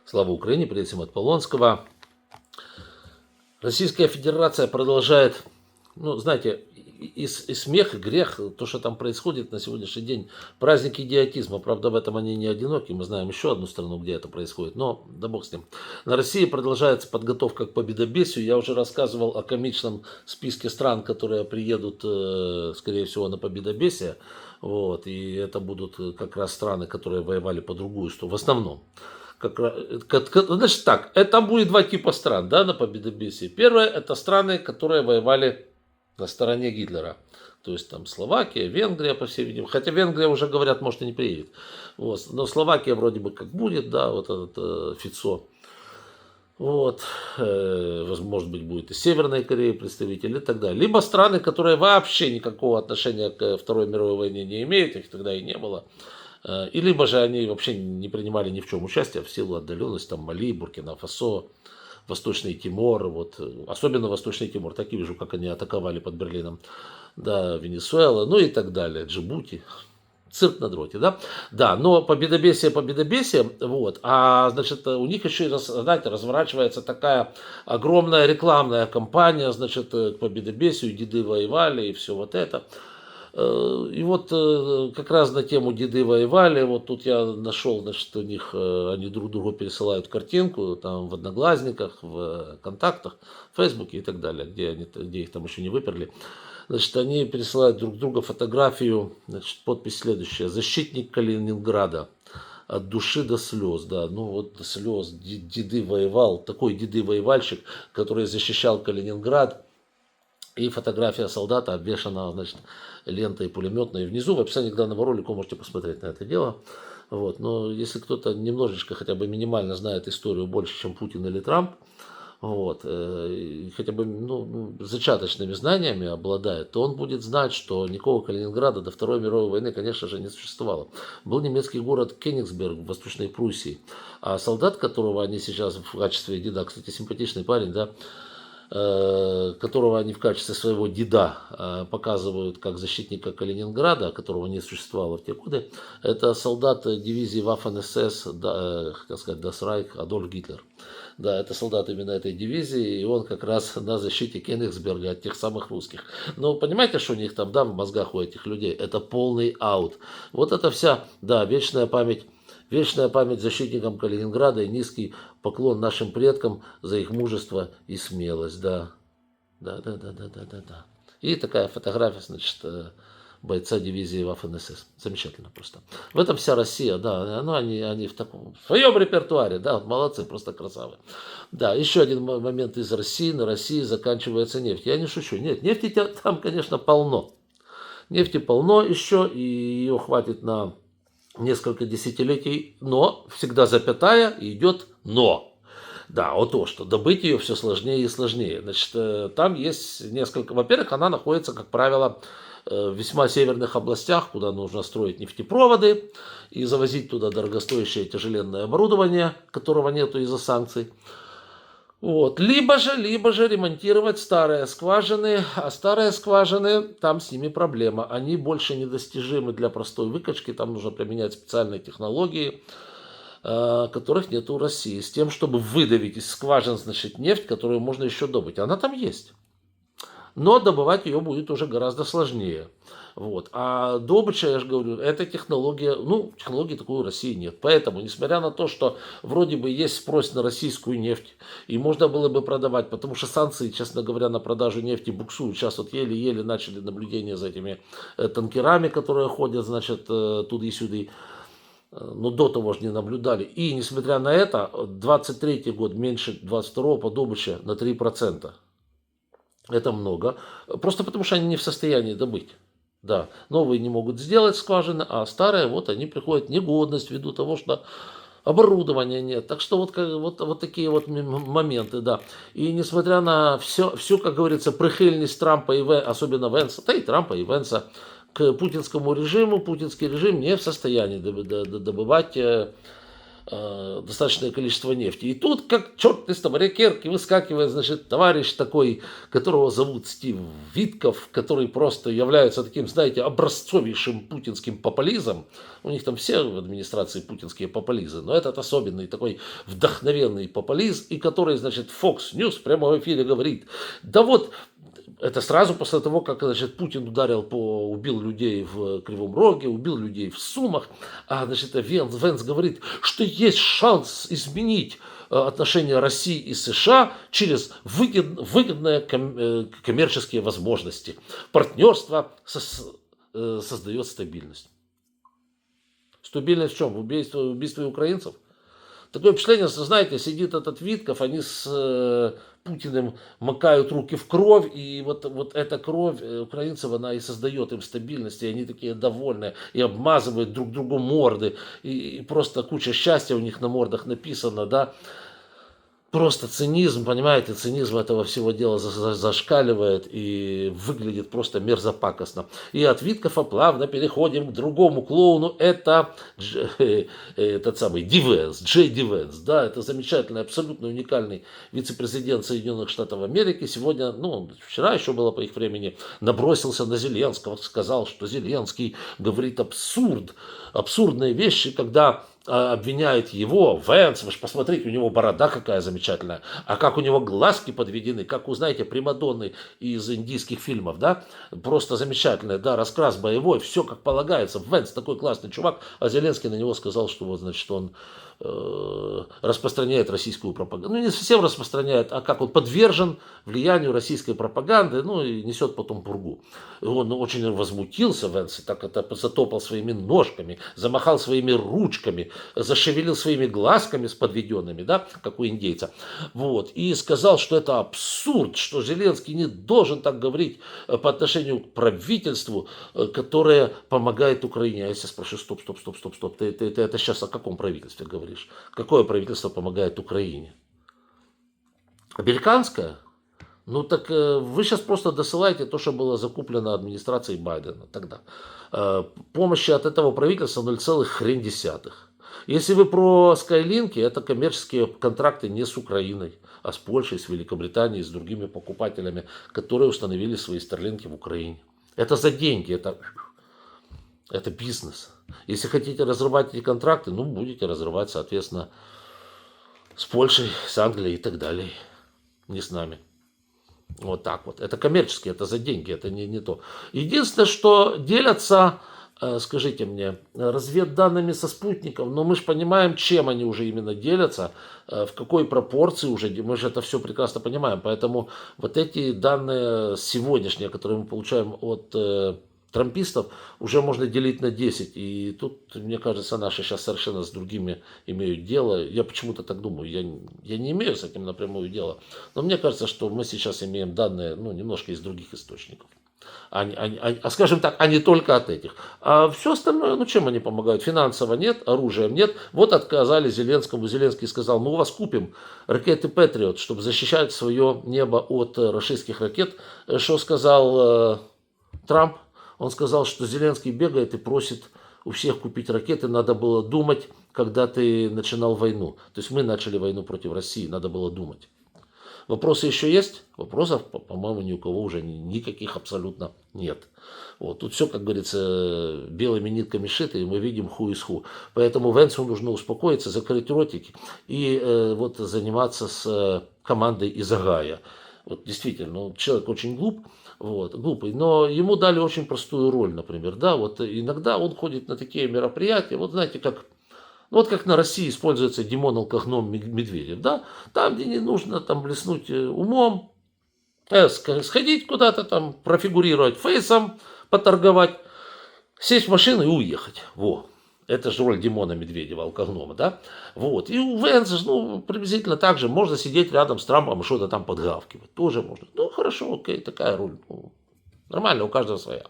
Слава Украине, привет всем от Полонского. Российская Федерация продолжает, ну, знаете, и смех, и грех, то, что там происходит на сегодняшний день, праздник идиотизма. Правда, в этом они не одиноки, мы знаем еще одну страну, где это происходит, но да бог с ним. На России продолжается подготовка к победобесию. Я уже рассказывал о комичном списке стран, которые приедут, скорее всего, на победобесие. Вот, и это будут как раз страны, которые воевали по другую сторону, в основном. Значит так, это будет два типа стран, да, на победобесии. Первое, это страны, которые воевали на стороне Гитлера. То есть там Словакия, Венгрия, по всей видимости. Хотя Венгрия уже говорят, может и не приедет. Вот. Но Словакия вроде бы как будет, да, вот этот Фицо. Вот, может быть, будет и Северной Кореи представитель и так далее. Либо страны, которые вообще никакого отношения к Второй мировой войне не имеют, их тогда и не было. И либо же они вообще не принимали ни в чем участие в силу отдаленности, там Мали, Буркина-Фасо, Восточный Тимор, вот, особенно Восточный Тимор, так и вижу, как они атаковали под Берлином, да, Венесуэла, ну и так далее, Джибути. Цирк на дроте, да? Да, но победобесие, вот. А, значит, у них еще, знаете, разворачивается такая огромная рекламная кампания, значит, к победобесию, деды воевали и все вот это. И вот как раз на тему деды воевали, вот тут я нашел, значит, у них, они друг другу пересылают картинку, там в Одноглазниках, в Контактах, в Фейсбуке и так далее, где их там еще не выперли. Значит, они пересылают друг другу фотографию, значит, подпись следующая: «Защитник Калининграда. От души до слез», да, ну вот до слез, деды воевал, такой деды-воевальщик, который защищал Калининград. И фотография солдата обвешана, значит, лентой пулеметной. И внизу в описании к данному ролику можете посмотреть на это дело. Вот. Но если кто-то немножечко, хотя бы минимально знает историю больше, чем Путин или Трамп, вот, хотя бы зачаточными знаниями обладает, то он будет знать, что никакого Калининграда до Второй мировой войны, конечно же, не существовало. Был немецкий город Кенигсберг в Восточной Пруссии, а солдат, которого они сейчас в качестве деда, кстати, симпатичный парень, да, которого они в качестве своего деда показывают как защитника Калининграда, которого не существовало в те годы, это солдат дивизии Waffen-СС, как сказать, Das Reich, Адольф Гитлер. Да, это солдат именно этой дивизии, и он как раз на защите Кенигсберга от тех самых русских. Но понимаете, что у них там, да, в мозгах у этих людей? Это полный аут. Вот это вся, да, вечная память защитникам Калининграда и низкий поклон нашим предкам за их мужество и смелость. Да. Да. И такая фотография, значит, бойца дивизии Waffen-СС. Замечательно просто. В этом вся Россия, да. Ну, они в своем репертуаре, да, молодцы, просто красавы. Да, еще один момент из России. На России заканчивается нефть. Я не шучу. Нет, нефти там, конечно, полно. Нефти полно еще, и ее хватит на несколько десятилетий, но всегда запятая и идет но. Да, вот то, что добыть ее все сложнее и сложнее. Значит, там есть несколько... Во-первых, она находится, как правило, в весьма северных областях, куда нужно строить нефтепроводы и завозить туда дорогостоящее тяжеленное оборудование, которого нету из-за санкций. Вот. Либо же ремонтировать старые скважины, а старые скважины, там с ними проблема. Они больше недостижимы для простой выкачки, там нужно применять специальные технологии, которых нет у России, с тем, чтобы выдавить из скважин, значит, нефть, которую можно еще добыть. Она там есть. Но добывать ее будет уже гораздо сложнее. Вот. А добыча, я же говорю, это технология, технологии такой у России нет. Поэтому, несмотря на то, что вроде бы есть спрос на российскую нефть, и можно было бы продавать, потому что санкции, честно говоря, на продажу нефти буксуют. Сейчас вот еле-еле начали наблюдение за этими танкерами, которые ходят, значит, туды-сюды. Но до того же не наблюдали. И, несмотря на это, 23 год меньше 22 по добыче на 3%. Это много. Просто потому, что они не в состоянии добыть. Да, новые не могут сделать скважины, а старые, вот они приходят в негодность ввиду того, что оборудования нет. Так что вот такие вот моменты, да. И несмотря на всю, как говорится, прихильность Трампа и особенно Венса, да и Трампа и Венса к путинскому режиму, путинский режим не в состоянии добывать достаточное количество нефти. И тут, как черт из табакерки, выскакивает, значит, товарищ такой, которого зовут Стив Витков, который просто является таким, знаете, образцовейшим путинским популизмом. У них там все в администрации путинские популизмы, но этот особенный такой вдохновенный популизм, и который, значит, Fox News прямо в эфире говорит, да вот, это сразу после того, как, значит, Путин убил людей в Кривом Роге, убил людей в Сумах, а, значит, Венс говорит, что есть шанс изменить отношения России и США через выгодные коммерческие возможности. Партнерство создает стабильность. Стабильность в чем? В убийстве украинцев? Такое впечатление, что, знаете, сидит этот Витков, они с Путиным макают руки в кровь, и вот эта кровь украинцев, она и создает им стабильность, и они такие довольные, и обмазывают друг другу морды, и просто куча счастья у них на мордах написано, да. Просто цинизм, понимаете, цинизм этого всего дела зашкаливает и выглядит просто мерзопакостно. И от Виткофа плавно переходим к другому клоуну, это этот самый Дивенс, Джей Дивенс, да, это замечательный, абсолютно уникальный вице-президент Соединенных Штатов Америки. Сегодня, ну, вчера еще было по их времени, набросился на Зеленского, сказал, что Зеленский говорит абсурдные вещи, когда обвиняет его, Венс, вы же посмотрите, у него борода какая замечательная, а как у него глазки подведены, как, узнаете, примадонны из индийских фильмов, да, просто замечательная, да, раскрас боевой, все как полагается, Венс такой классный чувак, а Зеленский на него сказал, что вот, значит, он распространяет российскую пропаганду. Ну, не совсем распространяет, а как он подвержен влиянию российской пропаганды, ну, и несет потом пургу. Он очень возмутился, Венс, так это затопал своими ножками, замахал своими ручками, зашевелил своими глазками с подведенными, да, как у индейца. Вот, и сказал, что это абсурд, что Зеленский не должен так говорить по отношению к правительству, которое помогает Украине. А я себя спрашиваю, стоп, ты это сейчас о каком правительстве говоришь? Какое правительство помогает Украине? Американское? Ну так вы сейчас просто досылаете то, что было закуплено администрацией Байдена тогда. Помощи от этого правительства 0,1. Если вы про Скайлинки, это коммерческие контракты не с Украиной, а с Польшей, с Великобританией, с другими покупателями, которые установили свои старлинки в Украине. Это за деньги, это бизнес. Если хотите разрывать эти контракты, ну, будете разрывать, соответственно, с Польшей, с Англией и так далее. Не с нами. Вот так вот. Это коммерческие, это за деньги, это не то. Единственное, что делятся, скажите мне, разведданными со спутников, но мы же понимаем, чем они уже именно делятся, в какой пропорции уже, мы же это все прекрасно понимаем. Поэтому вот эти данные сегодняшние, которые мы получаем от трампистов, уже можно делить на 10. И тут, мне кажется, наши сейчас совершенно с другими имеют дело. Я почему-то так думаю. Я не имею с этим напрямую дела. Но мне кажется, что мы сейчас имеем данные, ну, немножко из других источников. Скажем так, а не только от этих. А все остальное, ну, чем они помогают? Финансово нет, оружием нет. Вот отказали Зеленскому. Зеленский сказал, мы у вас купим ракеты Патриот, чтобы защищать свое небо от российских ракет. Что сказал Трамп? Он сказал, что Зеленский бегает и просит у всех купить ракеты. Надо было думать, когда ты начинал войну. То есть мы начали войну против России, надо было думать. Вопросы еще есть? Вопросов, по-моему, ни у кого уже никаких абсолютно нет. Вот. Тут все, как говорится, белыми нитками шито, и мы видим who is who. Поэтому Венсу нужно успокоиться, закрыть ротики и вот заниматься с командой из Огайо. Вот действительно, ну, человек очень глупый, но ему дали очень простую роль, например, да, вот иногда он ходит на такие мероприятия, вот знаете, как, ну, вот как на России используется Димон Алкогном Медведев, да, там, где не нужно там блеснуть умом, сходить куда-то там, профигурировать фейсом, поторговать, сесть в машину и уехать, во. Это же роль Димона Медведева, алкогнома, да? Вот. И у Венса, ну, приблизительно так же. Можно сидеть рядом с Трампом и что-то там подгавкивать. Тоже можно. Ну, хорошо, окей, такая роль. Ну, нормально, у каждого своя.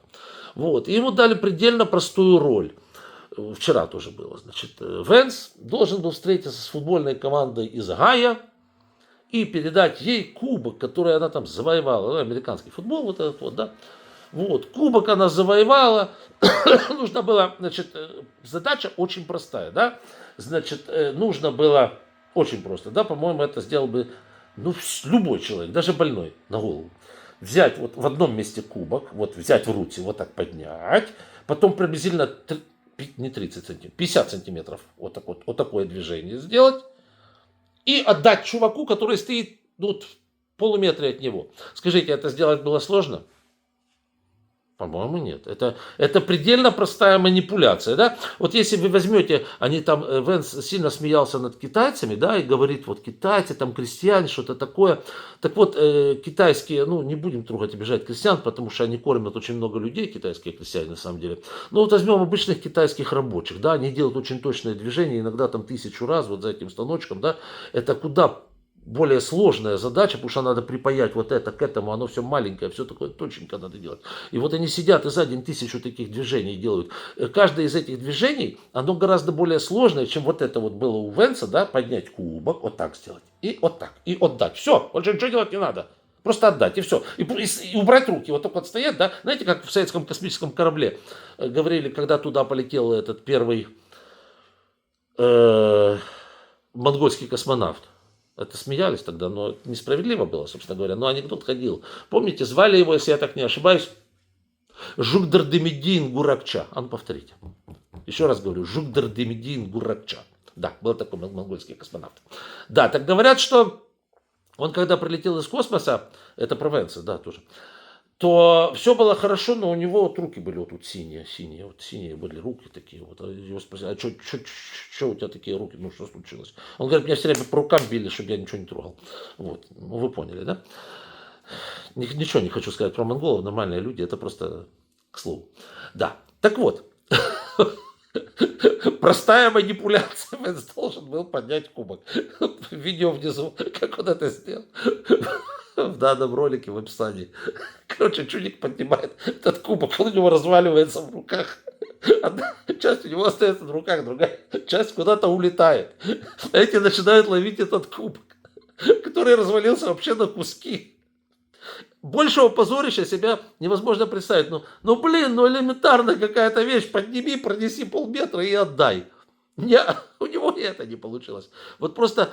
Вот. И ему дали предельно простую роль. Вчера тоже было. Значит, Венс должен был встретиться с футбольной командой из Огайо и передать ей кубок, который она там завоевала. Ну, американский футбол, вот этот вот, да? Вот, кубок она завоевала. Нужно было, значит, задача очень простая, да? Значит, нужно было очень просто, да, по-моему, это сделал бы, ну, любой человек, даже больной на голову. Взять вот в одном месте кубок, вот взять в руки, вот так поднять, потом приблизительно не 30 сантиметров, 50 сантиметров вот такое движение сделать и отдать чуваку, который стоит ну, вот, в полуметре от него. Скажите, это сделать было сложно? По-моему, нет. Это предельно простая манипуляция, да? Вот если вы возьмете, они там, Венс сильно смеялся над китайцами, да, и говорит, вот китайцы, там крестьяне, что-то такое. Так вот, китайские, ну, не будем трогать, обижать крестьян, потому что они кормят очень много людей, китайские крестьяне, на самом деле. Но вот возьмем обычных китайских рабочих, да, они делают очень точные движения, иногда там 1000 раз вот за этим станочком, да, это куда более сложная задача, потому что надо припаять вот это к этому, оно все маленькое, все такое точненько надо делать. И вот они сидят и за день 1000 таких движений делают. Каждое из этих движений, оно гораздо более сложное, чем вот это вот было у Венса, да, поднять кубок, вот так сделать, и вот так, и отдать. Все, больше ничего делать не надо. Просто отдать, и все. И убрать руки. Вот так вот стоять, да. Знаете, как в советском космическом корабле говорили, когда туда полетел этот первый монгольский космонавт. Это смеялись тогда, но несправедливо было, собственно говоря. Но анекдот ходил. Помните, звали его, если я так не ошибаюсь, Жугдардемидин Гуракча. А ну, повторите. Еще раз говорю, Жугдардемидин Гуракча. Да, был такой монгольский космонавт. Да, так говорят, что он когда прилетел из космоса, это Провенция, да, тоже, то все было хорошо, но у него вот руки были вот тут синие, вот синие были руки такие. Вот. Его спросили, а что у тебя такие руки, ну что случилось? Он говорит, меня все время по рукам били, чтобы я ничего не трогал. Вот, ну вы поняли, да? Ничего не хочу сказать про монголов, нормальные люди, это просто к слову. Да, так вот, простая манипуляция, Венс должен был поднять кубок. Видео внизу, как он это сделал. В данном ролике в описании. Короче, чудик поднимает этот кубок, он у него разваливается в руках. Одна часть у него остается в руках, другая часть куда-то улетает. Эти начинают ловить этот кубок, который развалился вообще на куски. Большего позорища себя невозможно представить. Ну блин, ну элементарная какая-то вещь. Подними, пронеси полметра и отдай. У него и это не получилось. Вот просто,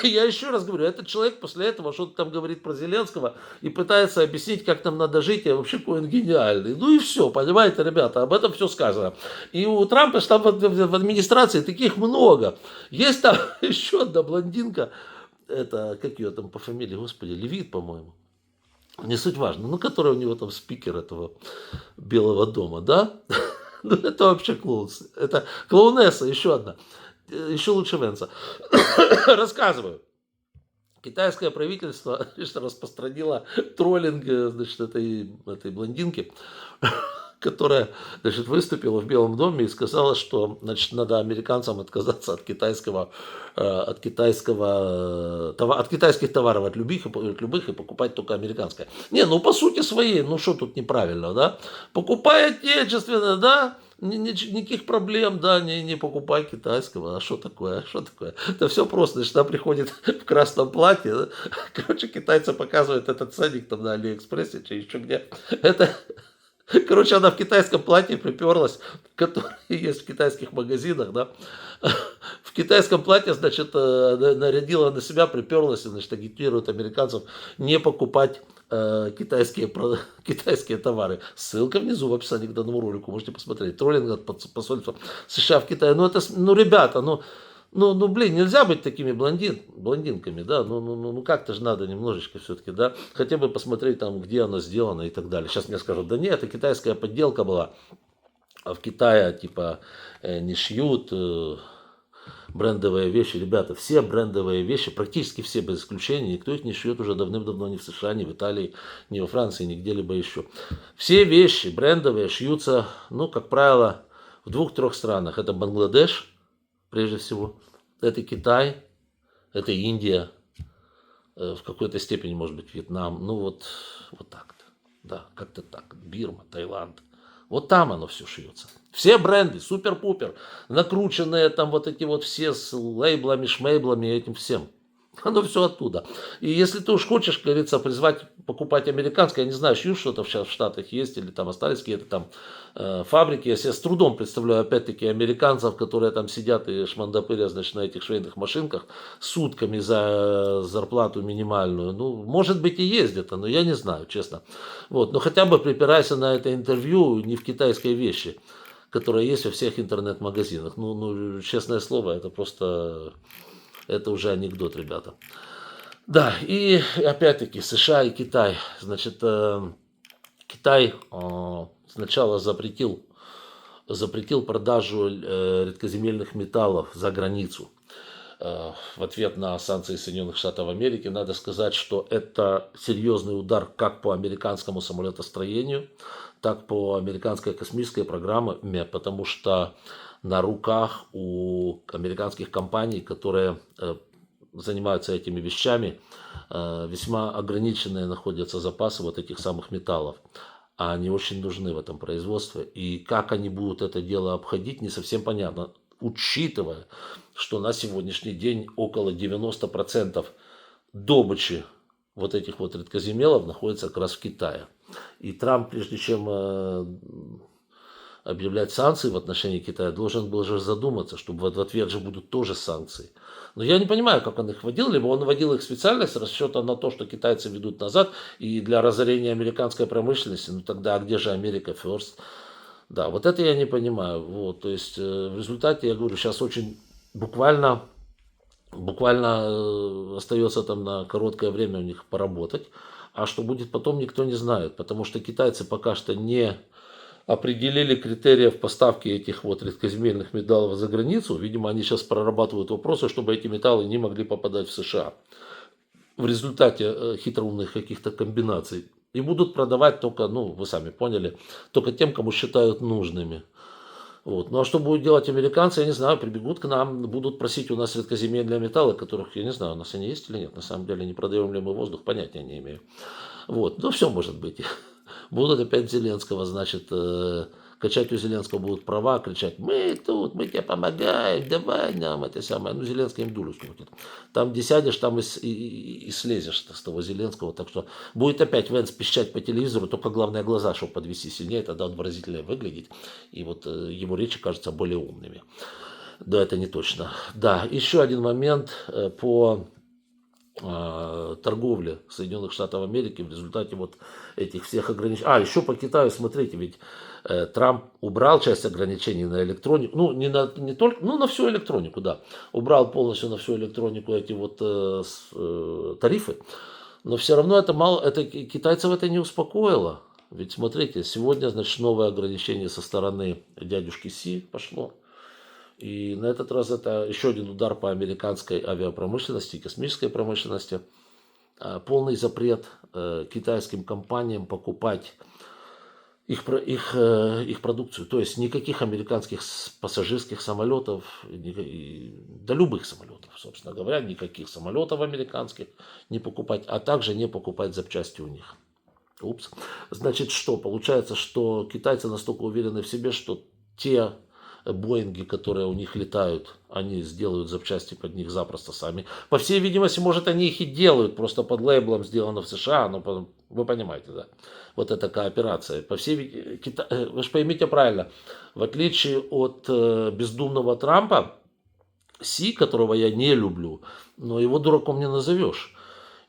я еще раз говорю, этот человек после этого что-то там говорит про Зеленского и пытается объяснить, как нам надо жить, и вообще какой он гениальный. Ну и все, понимаете, ребята, об этом все сказано. И у Трампа там в администрации таких много. Есть там еще одна блондинка, это, как ее там по фамилии, господи, Левит, по-моему. Не суть важно, ну, который у него там спикер этого Белого дома, да? Ну, это вообще клоун. Это клоунесса, еще одна. Еще лучше Венса. Рассказываю. Китайское правительство распространило троллинг, значит, этой блондинки, которая, значит, выступила в Белом доме и сказала, что, значит, надо американцам отказаться от китайских товаров, от любых и покупать только американское. Не, ну по сути своей, ну что тут неправильно, да? Покупай отечественное, да? Никаких проблем, да, не покупай китайского. А что такое? Что такое? Это все просто. Значит, она приходит в красном платье. Да? Короче, китайцы показывают этот ценник там на Алиэкспрессе, еще где. Короче, она в китайском платье приперлась, который есть в китайских магазинах, да. В китайском платье, значит, нарядила на себя, приперлась, значит, агитирует американцев не покупать китайские товары. Ссылка внизу в описании к данному ролику, можете посмотреть. Троллинг от посольства США в Китае. Ну, это, ну, ребята, блин, нельзя быть такими блондинками, да, ну как-то же надо немножечко все-таки, да, хотя бы посмотреть там, где оно сделано и так далее. Сейчас мне скажут, да нет, это китайская подделка была, а в Китае, типа, не шьют брендовые вещи. Ребята, все брендовые вещи, практически все без исключения, никто их не шьет уже давным-давно ни в США, ни в Италии, ни во Франции, ни где-либо еще. Все вещи брендовые шьются, ну, как правило, в 2-3 странах. Это Бангладеш, прежде всего, это Китай, это Индия, в какой-то степени, может быть, Вьетнам, ну вот так-то, да, как-то так, Бирма, Таиланд, вот там оно все шьется. Все бренды, супер-пупер, накрученные там вот эти вот все с лейблами, шмейблами, этим всем. Оно все оттуда. И если ты уж хочешь, как говорится, призвать покупать американское, я не знаю, шьют что-то сейчас в Штатах есть, или там остались какие-то там фабрики. Я себе с трудом представляю, опять-таки, американцев, которые там сидят и шмандапырят, значит, на этих швейных машинках сутками за зарплату минимальную. Ну, может быть, и есть где-то, но я не знаю, честно. Вот. Но хотя бы припирайся на это интервью не в китайской вещи, которая есть во всех интернет-магазинах. Ну, честное слово, это просто, это уже анекдот, ребята. Да, и опять-таки США и Китай. Значит, Китай сначала запретил продажу редкоземельных металлов за границу. В ответ на санкции Соединенных Штатов Америки надо сказать, что это серьезный удар как по американскому самолетостроению, так по американской космической программе, потому что на руках у американских компаний, которые занимаются этими вещами, весьма ограниченные находятся запасы вот этих самых металлов. А они очень нужны в этом производстве. И как они будут это дело обходить, не совсем понятно. Учитывая, что на сегодняшний день около 90% добычи вот этих вот редкоземелов находится как раз в Китае. И Трамп, прежде чем объявлять санкции в отношении Китая, должен был же задуматься, что в ответ же будут тоже санкции. Но я не понимаю, как он их вводил, либо он вводил их специально с расчетом на то, что китайцы ведут назад, и для разорения американской промышленности, ну тогда где же Америка first? Да, вот это я не понимаю. Вот, то есть в результате, я говорю, сейчас очень буквально остается там на короткое время у них поработать, а что будет потом, никто не знает, потому что китайцы пока что не определили критериев поставки этих вот редкоземельных металлов за границу. Видимо, они сейчас прорабатывают вопросы, чтобы эти металлы не могли попадать в США в результате хитроумных каких-то комбинаций. И будут продавать только, ну, вы сами поняли, только тем, кому считают нужными. Вот. Ну а что будут делать американцы, я не знаю, прибегут к нам, будут просить у нас редкоземельные металлы, которых, я не знаю, у нас они есть или нет, на самом деле не продаем ли мы воздух, понятия не имею. Вот, ну все может быть. Будут опять Зеленского, значит, качать у Зеленского будут права, кричать: мы тут, мы тебе помогаем, давай нам это самое. Ну, Зеленский им дулю скрутит. Там где сядешь, там и слезешь с того Зеленского. Так что будет опять Венс пищать по телевизору, только главное глаза, чтобы подвести сильнее, тогда он выразительнее выглядит. И вот его речи кажутся более умными. Да, это не точно. Да, еще один момент по торговли Соединенных Штатов Америки в результате вот этих всех ограничений. А, еще по Китаю, смотрите, ведь Трамп убрал часть ограничений на электронику, ну, не только, ну, на всю электронику, да. Убрал полностью на всю электронику эти вот тарифы, но все равно это мало, это китайцев это не успокоило. Ведь смотрите, сегодня, значит, новое ограничение со стороны дядюшки Си пошло. И на этот раз это еще один удар по американской авиапромышленности и космической промышленности. Полный запрет китайским компаниям покупать их продукцию. То есть никаких американских пассажирских самолетов, да любых самолетов, собственно говоря, никаких самолетов американских не покупать, а также не покупать запчасти у них. Упс. Значит, что? Получается, что китайцы настолько уверены в себе, что те Боинги, которые у них летают, они сделают запчасти под них запросто сами. По всей видимости, может, они их и делают, просто под лейблом сделано в США, но вы понимаете, да? Вот эта кооперация. По всей вы же поймите правильно, в отличие от бездумного Трампа, Си, которого я не люблю, но его дураком не назовешь.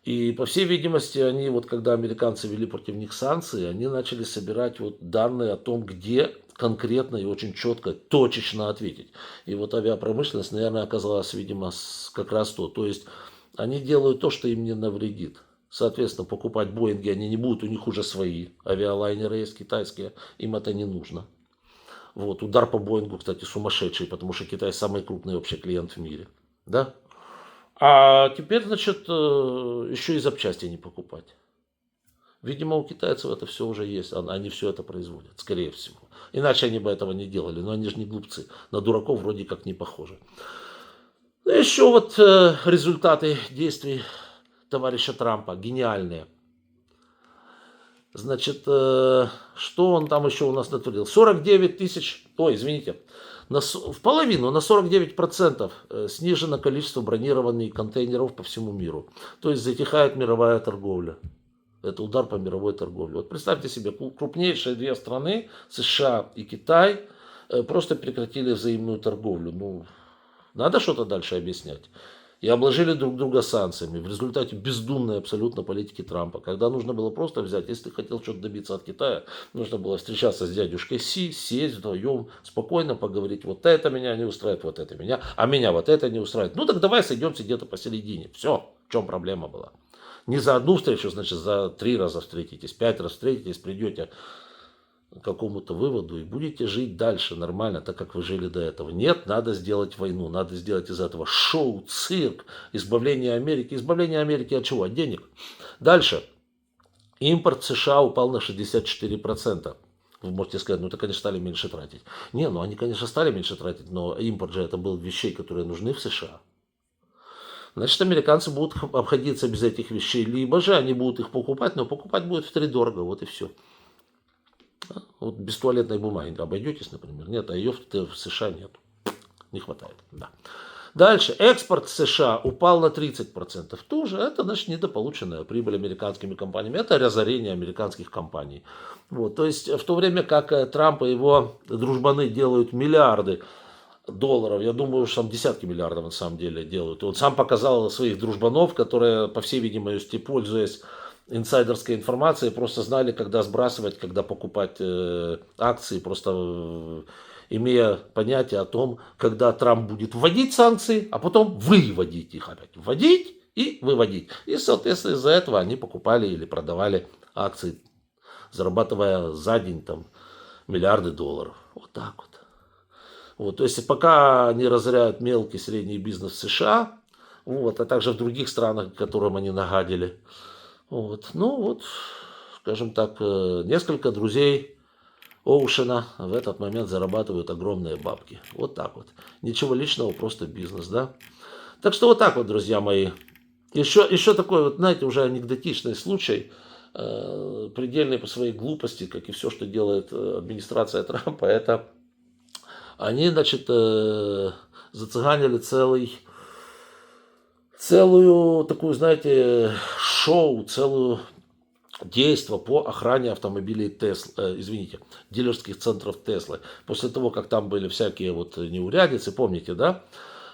И, по всей видимости, они, вот когда американцы ввели против них санкции, они начали собирать вот данные о том, где конкретно и очень четко, точечно ответить. И вот авиапромышленность, наверное, оказалась, видимо, как раз то. То есть они делают то, что им не навредит. Соответственно, покупать Боинги они не будут, у них уже свои авиалайнеры есть китайские, им это не нужно. Вот, удар по Боингу, кстати, сумасшедший, потому что Китай самый крупный вообще клиент в мире. Да? А теперь, значит, еще и запчасти не покупать. Видимо, у китайцев это все уже есть, они все это производят, скорее всего. Иначе они бы этого не делали, но они же не глупцы, на дураков вроде как не похожи. Ну, еще вот результаты действий товарища Трампа, гениальные. Значит, что он там еще у нас натворил? 49 тысяч, ой, извините, в половину, на 49% снижено количество бронированных контейнеров по всему миру. То есть затихает мировая торговля. Это удар по мировой торговле. Вот представьте себе, крупнейшие две страны, США и Китай, просто прекратили взаимную торговлю. Ну, надо что-то дальше объяснять. И обложили друг друга санкциями в результате бездумной абсолютно политики Трампа. Когда нужно было просто взять, если ты хотел что-то добиться от Китая, нужно было встречаться с дядюшкой Си, сесть вдвоем, спокойно поговорить, вот это меня не устраивает, вот это меня, а меня вот это не устраивает. Ну так давай сойдемся где-то посередине. Все, в чем проблема была. Не за одну встречу, значит, за 3 раза встретитесь, 5 раз встретитесь, придете к какому-то выводу и будете жить дальше нормально, так как вы жили до этого. Нет, надо сделать войну, надо сделать из этого шоу, цирк, избавление Америки. Избавление Америки от чего? От денег. Дальше. Импорт США упал на 64%. Вы можете сказать, ну это, конечно, стали меньше тратить. Не, ну они, конечно, стали меньше тратить, но импорт же это был вещей, которые нужны в США. Значит, американцы будут обходиться без этих вещей, либо же они будут их покупать, но покупать будет втридорого, вот и все. Вот без туалетной бумаги обойдетесь, например. Нет, а ее в США нет. Не хватает. Да. Дальше. Экспорт США упал на 30%. Тоже это, значит, недополученная прибыль американскими компаниями. Это разорение американских компаний. Вот. То есть, в то время как Трамп и его дружбаны делают миллиарды долларов, я думаю, что там десятки миллиардов на самом деле делают. И он сам показал своих дружбанов, которые, по всей видимости, пользуясь инсайдерской информацией, просто знали, когда сбрасывать, когда покупать акции, просто имея понятие о том, когда Трамп будет вводить санкции, а потом выводить их опять. Вводить и выводить. И, соответственно, из-за этого они покупали или продавали акции, зарабатывая за день там миллиарды долларов. Вот так вот. Вот, то есть пока они разоряют мелкий и средний бизнес в США, вот, а также в других странах, которым они нагадили. Вот, ну вот, скажем так, несколько друзей Оушена в этот момент зарабатывают огромные бабки. Вот так вот. Ничего личного, просто бизнес, да. Так что вот так вот, друзья мои. Еще такой вот, знаете, уже анекдотичный случай, предельный по своей глупости, как и все, что делает администрация Трампа, это они, значит, зацыганили целую такую, знаете, шоу, целую действо по охране автомобилей Tesla, извините, дилерских центров Tesla. После того, как там были всякие вот неурядицы, помните, да?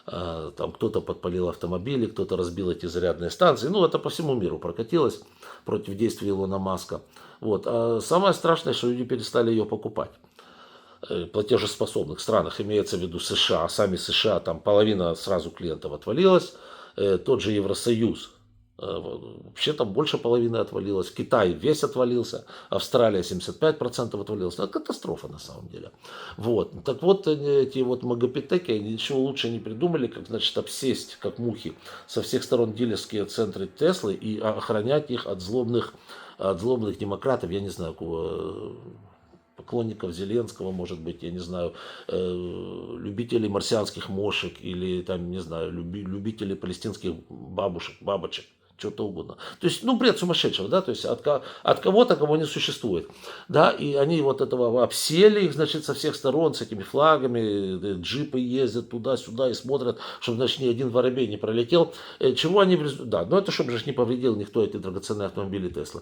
Там кто-то подпалил автомобили, кто-то разбил эти зарядные станции. Ну, это по всему миру прокатилось против действий Илона Маска. Вот. А самое страшное, что люди перестали ее покупать. Платежеспособных странах, имеется в виду США, сами США, там половина сразу клиентов отвалилась, тот же Евросоюз, вообще там больше половины отвалилось, Китай весь отвалился, Австралия 75% отвалилась, это катастрофа на самом деле. Вот. Так вот, эти вот магопитеки, они ничего лучше не придумали, как, значит, обсесть, как мухи, со всех сторон дилерские центры Теслы и охранять их от злобных демократов, я не знаю, поклонников Зеленского, может быть, я не знаю, любителей марсианских мошек или, там, не знаю, любителей палестинских бабочек, что-то угодно. То есть, ну, бред сумасшедшего, да, то есть от кого-то, кого не существует, да, и они вот этого обсели их, значит, со всех сторон, с этими флагами, джипы ездят туда-сюда и смотрят, чтобы, значит, ни один воробей не пролетел. Чего они, да, но это чтобы же не повредил никто эти драгоценные автомобили Тесла.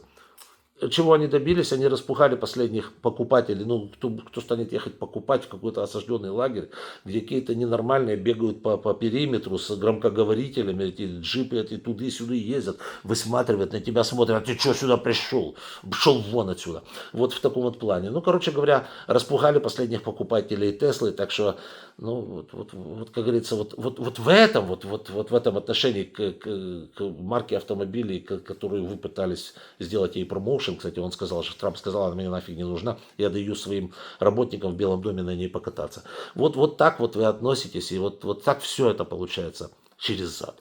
Чего они добились? Они распугали последних покупателей. Ну, кто станет ехать покупать в какой-то осажденный лагерь, где какие-то ненормальные бегают по периметру с громкоговорителями, эти джипы эти туды-сюда ездят, высматривают, на тебя смотрят, а ты что сюда пришел? Шел вон отсюда. Вот в таком вот плане. Ну, короче говоря, распугали последних покупателей Теслы, так что, ну, вот как говорится, вот в этом отношении к марке автомобилей, которую вы пытались сделать ей промоушен. Кстати, он сказал, что Трамп сказал, она мне нафиг не нужна, я даю своим работникам в Белом доме на ней покататься. Вот так вот вы относитесь, и вот так все это получается через зад.